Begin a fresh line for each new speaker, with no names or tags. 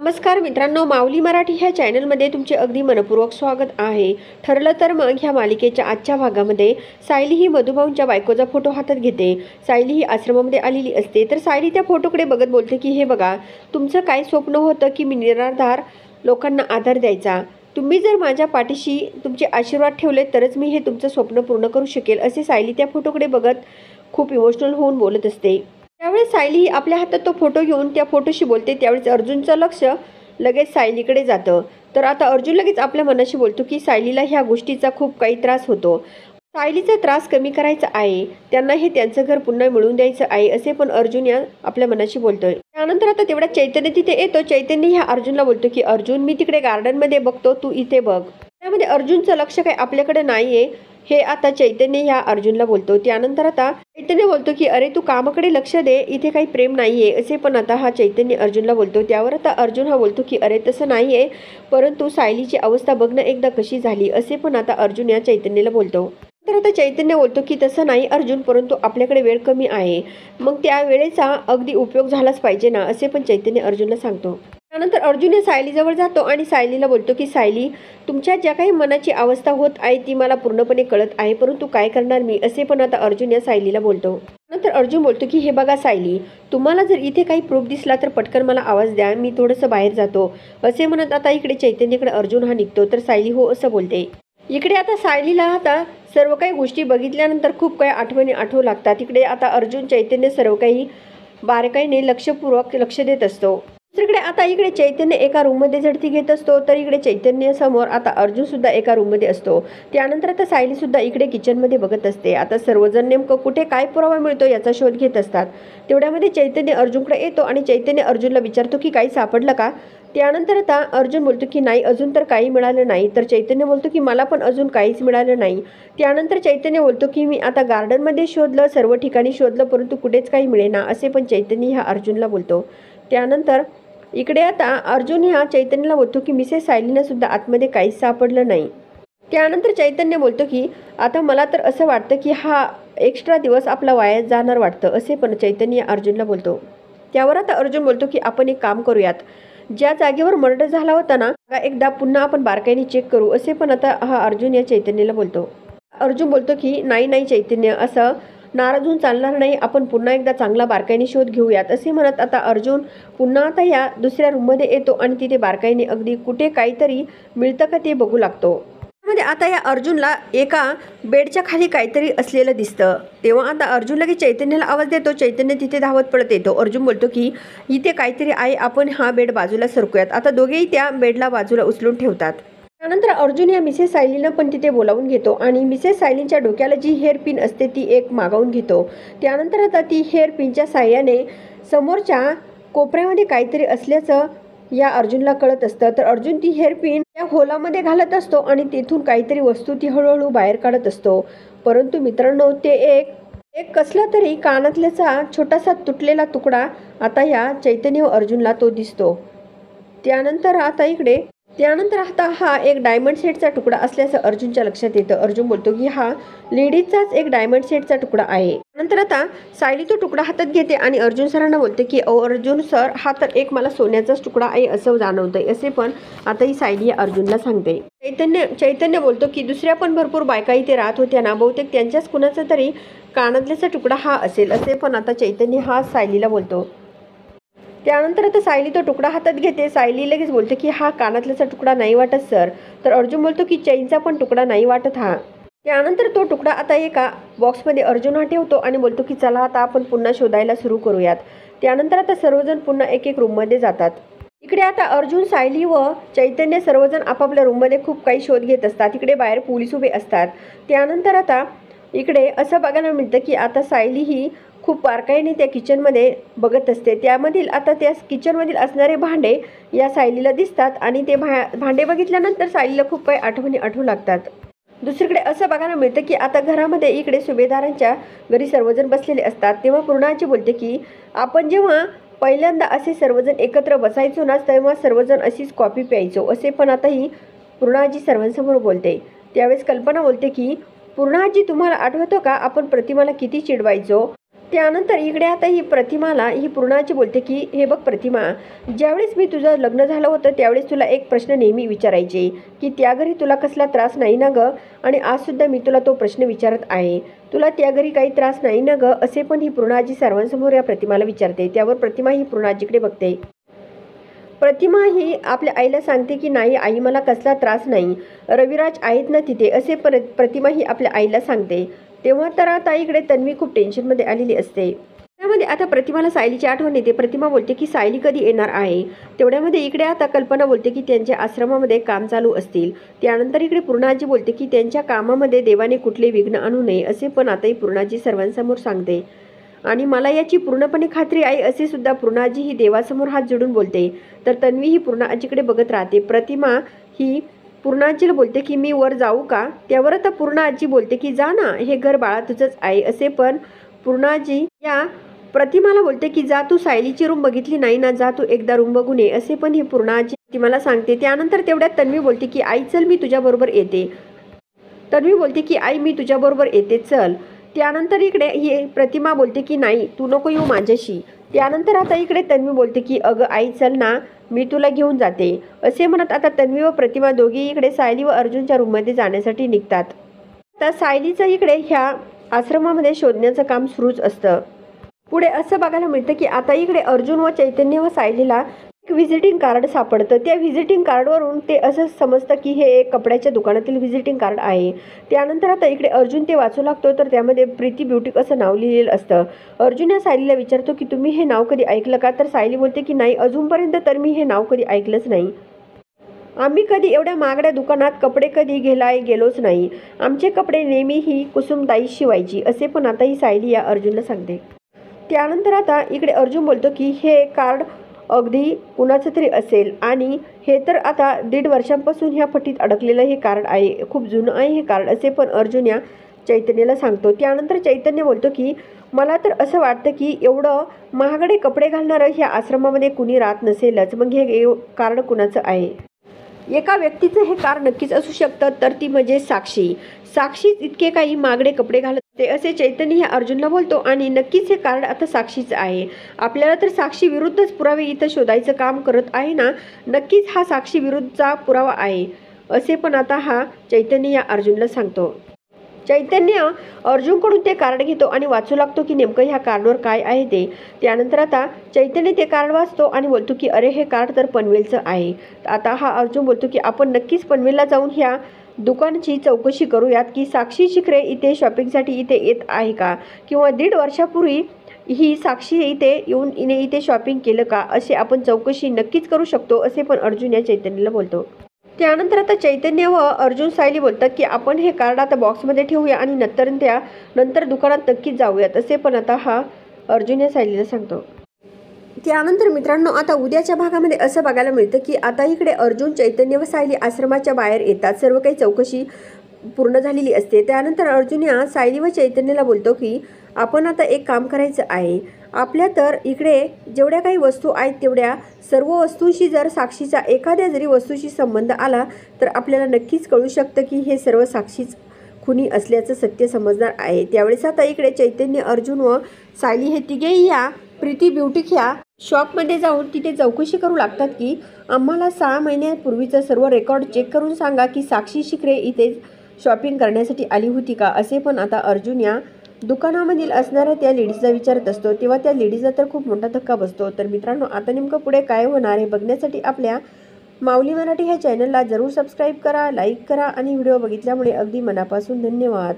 नमस्कार मित्रांनो, माऊली मराठी ह्या चॅनलमध्ये तुमचे अगदी मनपूर्वक स्वागत आहे। ठरलं तर मग ह्या मालिकेच्या आजच्या भागामध्ये सायली ही मधुभाऊंच्या बायकोचा फोटो हातात घेते। सायली ही आश्रमामध्ये आलेली असते, तर सायली त्या फोटोकडे बघत बोलते की हे बघा, तुमचं काय स्वप्न होतं की मी निराधार लोकांना आधार द्यायचा। तुम्ही जर माझ्या पाठीशी तुमचे आशीर्वाद ठेवले तरच मी हे तुमचं स्वप्न पूर्ण करू शकेल, असे सायली त्या फोटोकडे बघत खूप इमोशनल होऊन बोलत असते। त्यावेळेस सायली आपल्या हातात तो फोटो घेऊन त्या फोटोशी बोलते। त्यावेळेस अर्जुनचं लक्ष लगेच सायलीकडे जातं। तर आता अर्जुन लगेच आपल्या मनाशी बोलतो की सायलीला ह्या गोष्टीचा खूप काही त्रास होतो, सायलीचा त्रास कमी करायचा आहे, त्यांना हे त्यांचं घर पुन्हा मिळवून द्यायचं आहे, असे पण अर्जुन या आपल्या मनाशी बोलतोय। त्यानंतर आता तेवढ्या चैतन्य तिथे येतो। चैतन्य ह्या अर्जुनला बोलतो की अर्जुन, मी तिकडे गार्डनमध्ये बघतो, तू इथे बघ। त्यामध्ये अर्जुनचं लक्ष काही आपल्याकडे नाहीये, हे आता चैतन्य ह्या अर्जुनला बोलतो। त्यानंतर आता चैतन्य बोलतो की अरे तू कामाकडे लक्ष दे, इथे काही प्रेम नाहीये, असे पण आता हा चैतन्य अर्जुनला बोलतो। त्यावर आता अर्जुन हा बोलतो की अरे तसं नाहीये, परंतु सायलीची अवस्था बघणं एकदा कशी झाली, असे पण आता अर्जुन या चैतन्याला बोलतो। तर आता चैतन्य बोलतो की तसं नाही अर्जुन, परंतु आपल्याकडे वेळ कमी आहे, मग त्या वेळेचा अगदी उपयोग झालाच पाहिजे ना, असे पण चैतन्य अर्जुनला सांगतो। त्यानंतर अर्जुन या सायलीजवळ जातो आणि सायलीला बोलतो की सायली, तुमच्या ज्या काही मनाची अवस्था होत आहे ती मला पूर्णपणे कळत आहे, परंतु काय करणार मी, असे पण आता अर्जुन या सायलीला बोलतो। नंतर अर्जुन बोलतो की हे बघा सायली, तुम्हाला जर इथे काही प्रूफ दिसला तर पटकन मला आवाज द्या, मी थोडंसं बाहेर जातो, असे म्हणत आता इकडे चैतन्यकडे अर्जुन हा निघतो। तर सायली हो असं बोलते। इकडे आता सायलीला आता सर्व काही गोष्टी बघितल्यानंतर खूप काही आठवणी आठवू लागतात। इकडे आता अर्जुन चैतन्य सर्व काही बारकाईने लक्षपूर्वक लक्ष देत असतो। दुसरीकडे आता इकडे चैतन्य एका रूममध्ये झडती घेत असतो, तर इकडे चैतन्य समोर आता अर्जुन सुद्धा एका रूममध्ये असतो। त्यानंतर आता सायली सुद्धा इकडे किचनमध्ये बघत असते। आता सर्वजण नेमकं कुठे काय पुरावा मिळतो याचा शोध घेत असतात। तेवढ्यामध्ये चैतन्य अर्जुनकडे येतो आणि चैतन्य अर्जुनला विचारतो की काही सापडलं का। त्यानंतर आता अर्जुन बोलतो की नाही, अजून तर काही मिळालं नाही। तर चैतन्य बोलतो की मला पण अजून काहीच मिळालं नाही। त्यानंतर चैतन्य बोलतो की मी आता गार्डनमध्ये शोधलं, सर्व ठिकाणी शोधलं, परंतु कुठेच काही मिळेना, असे पण चैतन्य ह्या अर्जुनला बोलतो। त्यानंतर इकडे आता अर्जुन ह्या चैतन्याला बोलतो की मिसेस सायलीला सुद्धा आतमध्ये काहीच सापडलं नाही। त्यानंतर चैतन्य बोलतो की आता मला तर असं वाटतं की हा एक्स्ट्रा दिवस आपला वाया जाणार वाटतं, असे पण चैतन्य अर्जुनला बोलतो। त्यावर आता अर्जुन बोलतो की आपण एक काम करूयात, ज्या जागेवर मर्डर झाला होता ना, एकदा पुन्हा आपण बारकाईने चेक करू, असे पण आता हा अर्जुन या चैतन्याला बोलतो। अर्जुन बोलतो की नाही नाही चैतन्य, असं नाराज होऊन चालणार नाही, आपण पुन्हा एकदा चांगला बारकाईने शोध घेऊयात, असे म्हणत आता अर्जुन पुन्हा आता या दुसऱ्या रूममध्ये येतो आणि तिथे बारकाईने अगदी कुठे काहीतरी मिळतं का ते बघू लागतो। त्यामध्ये आता या अर्जुनला एका बेडच्या खाली काहीतरी असलेलं दिसतं। तेव्हा आता अर्जुन लगेच चैतन्याला आवाज देतो। चैतन्य तिथे धावत पडत येतो। अर्जुन बोलतो की इथे काहीतरी आहे, आपण हा बेड बाजूला सरकूयात। आता दोघेही त्या बेडला बाजूला उचलून ठेवतात। त्यानंतर अर्जुन या मिसेस सायलीला पण तिथे बोलावून घेतो आणि मिसेस सायलीच्या डोक्याला जी हेअर पिन असते ती एक मागवून घेतो। त्यानंतर आता ती हेअर पिनच्या साहाय्याने समोरच्या कोपऱ्यामध्ये काहीतरी असल्याचं या अर्जुनला कळत असतं। तर अर्जुन ती हेअर पिन त्या होलामध्ये घालत असतो आणि तेथून काहीतरी वस्तू ती हळूहळू बाहेर काढत असतो। परंतु मित्रांनो, ते एक कसला तरी कानातल्याचा छोटासा तुटलेला तुकडा आता या चैतन्य अर्जुनला तो दिसतो। त्यानंतर आता हा एक डायमंड सेटचा तुकडा असल्याचं अर्जुनच्या लक्षात येतं। अर्जुन बोलतो की हा लेडीजचाच एक डायमंड सेटचा तुकडा आहे। नंतर आता सायली तो तुकडा हातात घेते आणि अर्जुन सरांना बोलते की अर्जुन सर, हा तर एक मला सोन्याचाच तुकडा आहे असं जाणवतंय, असे पण आता ही सायली अर्जुनला सांगते। चैतन्य बोलतो की दुसऱ्या पण भरपूर बायका इथे राहत होत्या ना, बहुतेक त्यांच्याच कुणाचा तरी कानातल्याचा तुकडा हा असेल, असे पण आता चैतन्य हा सायलीला बोलतो। त्यानंतर आता सायली तो तुकडा हातात घेते। सायली लगेच बोलते की हा कानातल्याचा तुकडा नाही वाटत सर। तर अर्जुन बोलतो की चैनचा पण तुकडा नाही वाटत हा। त्यानंतर तो तुकडा आता एका बॉक्समध्ये अर्जुन हा ठेवतो आणि बोलतो की चला आता आपण पुन्हा शोधायला सुरू करूयात। त्यानंतर आता सर्वजण पुन्हा एक एक रूममध्ये जातात। इकडे आता अर्जुन, सायली व चैतन्य सर्वजण आपापल्या रूममध्ये खूप काही शोध घेत असतात। इकडे बाहेर पोलीस उभे असतात। त्यानंतर आता इकडे असं बघायला मिळतं की आता सायली ही खूप बारकाईने त्या किचनमध्ये बघत असते। त्यामधील आता त्या किचनमधील असणारे भांडे या सायलीला दिसतात आणि ते भांडे बघितल्यानंतर सायलीला खूप काही आठवणी आठवू लागतात। दुसरीकडे असं बघायला मिळतं की आता घरामध्ये इकडे सुभेदारांच्या घरी सर्वजण बसलेले असतात। तेव्हा पूर्णाजी बोलते की आपण जेव्हा पहिल्यांदा असे सर्वजण एकत्र बसायचो ना, तेव्हा सर्वजण अशीच कॉफी प्यायचो, असे पण आता ही पूर्णाजी सर्वांसमोर बोलते। त्यावेळेस कल्पना बोलते की पूर्णाजी, तुम्हाला आठवतं का आपण प्रतिमाला किती चिडवायचो, त्यानंतर इकडे आता ही प्रतिमाला ही पूर्णाची बोलते की हे बघ प्रतिमा, ज्यावेळेस मी तुझं लग्न झालं होतं त्यावेळेस तुला एक प्रश्न नेहमी विचारायचे की त्या घरी तुला कसला त्रास नाही ना गं, आणि आजसुद्धा मी तुला तो प्रश्न विचारत आहे, तुला त्या घरी काही त्रास नाही ना गं, असे पण ही पूर्णाजी सर्वांसमोर या प्रतिमाला विचारते. त्यावर प्रतिमा ही पूर्णाजीकडे बघते. प्रतिमा ही आपल्या आईला सांगते की नाही आई, मला कसला त्रास नाही, रविराज आहेत ना तिथे, असे प्रतिमा ही आपल्या आईला सांगते. तेव्हा तर आता इकडे तन्वी खूप टेन्शनमध्ये आलेली असते. त्यामध्ये आता प्रतिमाला सायलीची आठवण येते. प्रतिमा बोलते की सायली कधी येणार आहे. तेवढ्यामध्ये इकडे आता कल्पना बोलते की त्यांच्या आश्रमामध्ये काम चालू असतील. त्यानंतर इकडे पूर्णाजी बोलते की त्यांच्या कामामध्ये देवाने कुठले विघ्न आणू नये, असे पण आताही पूर्णाजी सर्वांसमोर सांगते. आणि मला याची पूर्णपणे खात्री आहे, असे सुद्धा पूर्णाजी ही देवासमोर हात जोडून बोलते. तर तन्वी ही पूर्णाजीकडे बघत राहते. प्रतिमा ही पूर्णाजीला बोलते की मी वर जाऊ का. त्यावर आता पूर्णाजी बोलते की जा ना, हे घर बाळा तुझंच आहे. असे पण पूर्णाजी या प्रतिमाला बोलते की जा, तू सायलीची रूम बघितली नाही ना, जा तू एकदा रूम बघून ये, असे पण ही पूर्णाजी प्रतिमाला सांगते. त्यानंतर तेवढ्यात तन्वी बोलते की आई चल मी तुझ्याबरोबर येते. तन्वी बोलते की आई मी तुझ्याबरोबर येते चल. त्यानंतर इकडे ही प्रतिमा बोलते की नाही तू नको येऊ माझ्याशी. त्यानंतर आता इकडे तन्वी बोलते की अगं आई चल ना, मी तुला घेऊन जाते. असे म्हणत आता तन्वी व प्रतिमा दोघी इकडे सायली व अर्जुनच्या रूममध्ये जाण्यासाठी निघतात. आता सायलीचं इकडे ह्या आश्रमामध्ये शोधण्याचं काम सुरूच असतं. पुढे असं बघायला मिळतं की आता इकडे अर्जुन व चैतन्य व सायलीला एक व्हिजिटिंग कार्ड सापडतं. त्या व्हिजिटिंग कार्डवरून ते असं समजतं की हे एक कपड्याच्या दुकानातील व्हिजिटिंग कार्ड आहे. त्यानंतर आता इकडे अर्जुन ते वाचू लागतो, तर त्यामध्ये प्रीती ब्युटिक असं नाव लिहिलेलं असतं. अर्जुन या सायलीला विचारतो की तुम्ही हे नाव कधी ऐकलं का. तर सायली बोलते की नाही अजूनपर्यंत तर मी हे नाव कधी ऐकलंच नाही. आम्ही कधी एवढ्या महागड्या दुकानात कपडे कधी घ्यायला गेलोच नाही. आमचे कपडे नेहमी ही कुसुमताई शिवायची, असे पण आता ही सायली या अर्जुनला सांगते. त्यानंतर आता इकडे अर्जुन बोलतो की हे कार्ड अगदी कुणाचं तरी असेल आणि हे तर आता 1.5 वर्षांपासून ह्या फटीत अडकलेलं हे कार्ड आहे, खूप जुनं आहे हे कार्ड, असे पण अर्जुन या चैतन्याला सांगतो. त्यानंतर चैतन्य बोलतो की मला तर असं वाटतं की एवढं महागडे कपडे घालणारं ह्या आश्रमामध्ये कुणी राहत नसेलच, मग हे कार्ड कुणाचं आहे. एका व्यक्तीचं हे कार्ड नक्कीच असू शकतं, तर ती म्हणजे साक्षी. साक्षीच इतके काही महागडे कपडे घालत ते, असे चैतन्य हे अर्जुनला बोलतो. आणि नक्कीच हे कार्ड आता साक्षीचं आहे. आपल्याला तर साक्षी विरुद्धच पुरावे इथं शोधायचं काम करत आहे ना, नक्कीच हा साक्षी विरुद्धचा पुरावा आहे, असे पण आता हा चैतन्य या अर्जुनला सांगतो. चैतन्य अर्जुनकडून ते कार्ड घेतो आणि वाचू लागतो की नेमकं ह्या कार्डवर काय आहे ते. त्यानंतर आता चैतन्य ते कार्ड वाचतो आणि बोलतो की अरे हे कार्ड तर पनवेलचं आहे. आता हा अर्जुन बोलतो की आपण नक्कीच पनवेलला जाऊन ह्या दुकानाची चौकशी करूयात की साक्षी शिखरे इथे शॉपिंगसाठी इथे येत आहे का, किंवा 1.5 वर्षापूर्वी ही साक्षी इथे येऊन इथे शॉपिंग केलं का, असे आपण चौकशी नक्कीच करू शकतो, असे पण अर्जुन या चैतन्याला बोलतो. त्यानंतर आता चैतन्य व अर्जुन सायली बोलतात की आपण हे कार्ड आता बॉक्समध्ये ठेवूया आणि नंतर दुकानात नक्कीच जाऊयात, असे पण आता हा अर्जुन या सायलीला सांगतो. त्यानंतर मित्रांनो आता उद्याच्या भागामध्ये असं बघायला मिळतं की आता इकडे अर्जुन चैतन्य व सायली आश्रमाच्या बाहेर येतात. सर्व काही चौकशी पूर्ण झालेली असते. त्यानंतर अर्जुन या सायली व चैतन्याला बोलतो की आपण आता एक काम करायचं आहे. आपल्या तर इकडे जेवढ्या काही वस्तू आहेत तेवढ्या सर्व वस्तूंशी जर साक्षीचा एखाद्या जरी वस्तूशी संबंध आला तर आपल्याला नक्कीच कळू शकतं की हे सर्व साक्षीच खुनी असल्याचं सत्य समजणार आहे. त्यावेळेस आता इकडे चैतन्य अर्जुन व सायली हे तिघेही या प्रीती ब्युटिक ह्या शॉपमध्ये जाऊन तिथे चौकशी करू लागतात की आम्हाला 6 महिन्यापूर्वीचं सर्व रेकॉर्ड चेक करून सांगा की साक्षी शिखरे इथे शॉपिंग करण्यासाठी आली होती का, असे पण आता अर्जुन या दुकानामधील असणाऱ्या त्या लेडीजला विचारत असतो. तेव्हा त्या लेडीजला तर खूप मोठा धक्का बसतो. तर मित्रांनो आता नेमकं पुढे काय होणार हे बघण्यासाठी आपल्या माऊली मराठी ह्या चॅनलला जरूर सबस्क्राईब करा, लाईक करा आणि व्हिडिओ बघितल्यामुळे अगदी मनापासून धन्यवाद.